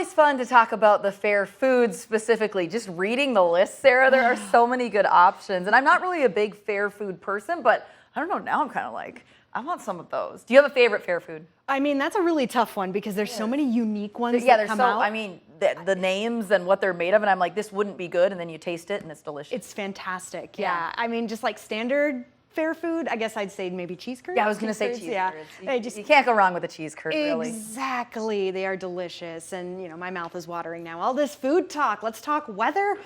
always fun to talk about the fair foods specifically. Just reading the list, Sarah, there are so many good options. And I'm not really a big fair food person, but I don't know, now I'm kind of like, I want some of those. Do you have a favorite fair food? I mean, that's a really tough one because there's so many unique ones Yeah, that there's come out. I mean, the names and what they're made of, and I'm like, this wouldn't be good, and then you taste it and it's delicious. It's fantastic, yeah. I mean, just like standard fair food, I guess I'd say maybe cheese curds. Yeah, I was going to say cheese yeah. curds. You can't go wrong with a cheese curd, really. Exactly, they are delicious, and you know, my mouth is watering now. All this food talk, let's talk weather.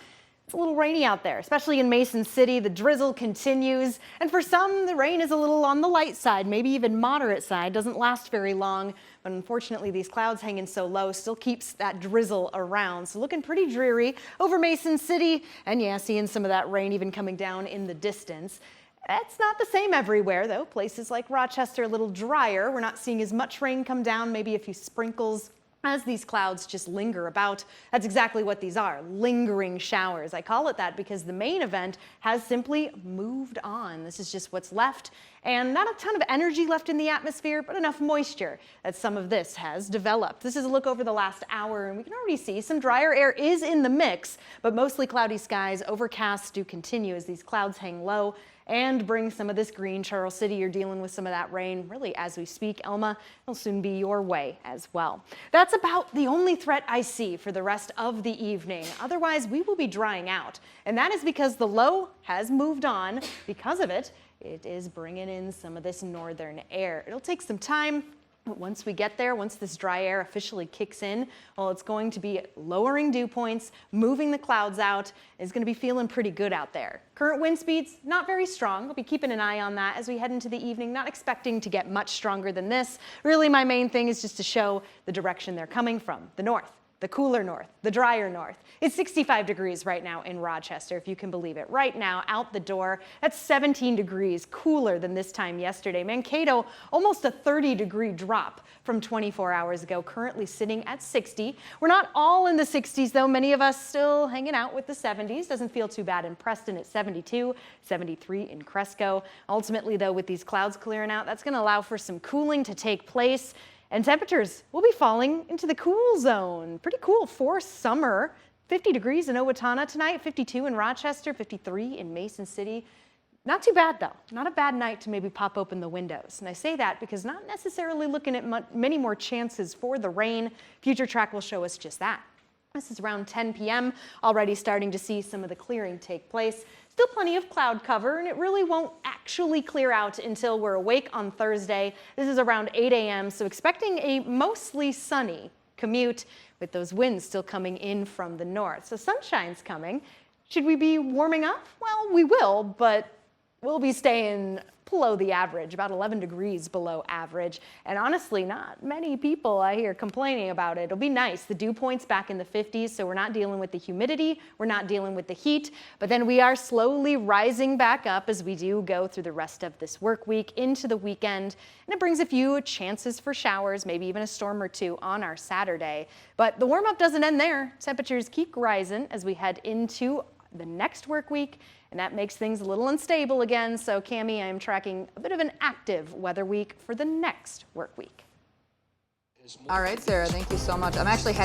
It's a little rainy out there, especially in Mason City. The drizzle continues, and for some, the rain is a little on the light side, maybe even moderate side. Doesn't last very long, but unfortunately, these clouds hanging so low still keeps that drizzle around. So looking pretty dreary over Mason City, and yeah, seeing some of that rain even coming down in the distance. It's not the same everywhere, though. Places like Rochester, a little drier. We're not seeing as much rain come down, maybe a few sprinkles as these clouds just linger about. That's exactly what these are, lingering showers. I call it that because the main event has simply moved on. This is just what's left, and not a ton of energy left in the atmosphere, but enough moisture that some of this has developed. This is a look over the last hour, and we can already see some drier air is in the mix, but mostly cloudy skies. Overcast do continue as these clouds hang low and bring some of this green. Charles City, you're dealing with some of that rain really as we speak. Elma will soon be your way as well. That's about the only threat I see for the rest of the evening. Otherwise, we will be drying out. And that is because the low has moved on. Because of it, it is bringing in some of this northern air. It'll take some time. But once we get there, once this dry air officially kicks in, well, it's going to be lowering dew points, moving the clouds out. It's going to be feeling pretty good out there. Current wind speeds, not very strong. We'll be keeping an eye on that as we head into the evening, not expecting to get much stronger than this. Really, my main thing is just to show the direction they're coming from, the north. The cooler north, the drier north. It's 65 degrees right now in Rochester, if you can believe it. Right now, out the door, that's 17 degrees cooler than this time yesterday. Mankato, almost a 30-degree drop from 24 hours ago, currently sitting at 60. We're not all in the 60s, though. Many of us still hanging out with the 70s. Doesn't feel too bad in Preston at 72, 73 in Cresco. Ultimately, though, with these clouds clearing out, that's going to allow for some cooling to take place. And temperatures will be falling into the cool zone. Pretty cool for summer. 50 degrees in Owatonna tonight, 52 in Rochester, 53 in Mason City. Not too bad, though. Not a bad night to maybe pop open the windows. And I say that because not necessarily looking at many more chances for the rain. Future track will show us just that. This is around 10 p.m. Already starting to see some of the clearing take place. Still plenty of cloud cover, and it really won't actually clear out until we're awake on Thursday. This is around 8 a.m., so expecting a mostly sunny commute with those winds still coming in from the north. So sunshine's coming. Should we be warming up? Well, we will, but we'll be staying below the average, about 11 degrees below average. And honestly, not many people I hear complaining about it. It'll be nice. The dew point's back in the 50s, so we're not dealing with the humidity, we're not dealing with the heat, but then we are slowly rising back up as we do go through the rest of this work week into the weekend. And it brings a few chances for showers, maybe even a storm or two on our Saturday. But the warm-up doesn't end there. Temperatures keep rising as we head into the next work week, and that makes things a little unstable again. So Cammie, I am tracking a bit of an active weather week for the next work week. All right, Sarah, thank you so much. I'm actually heading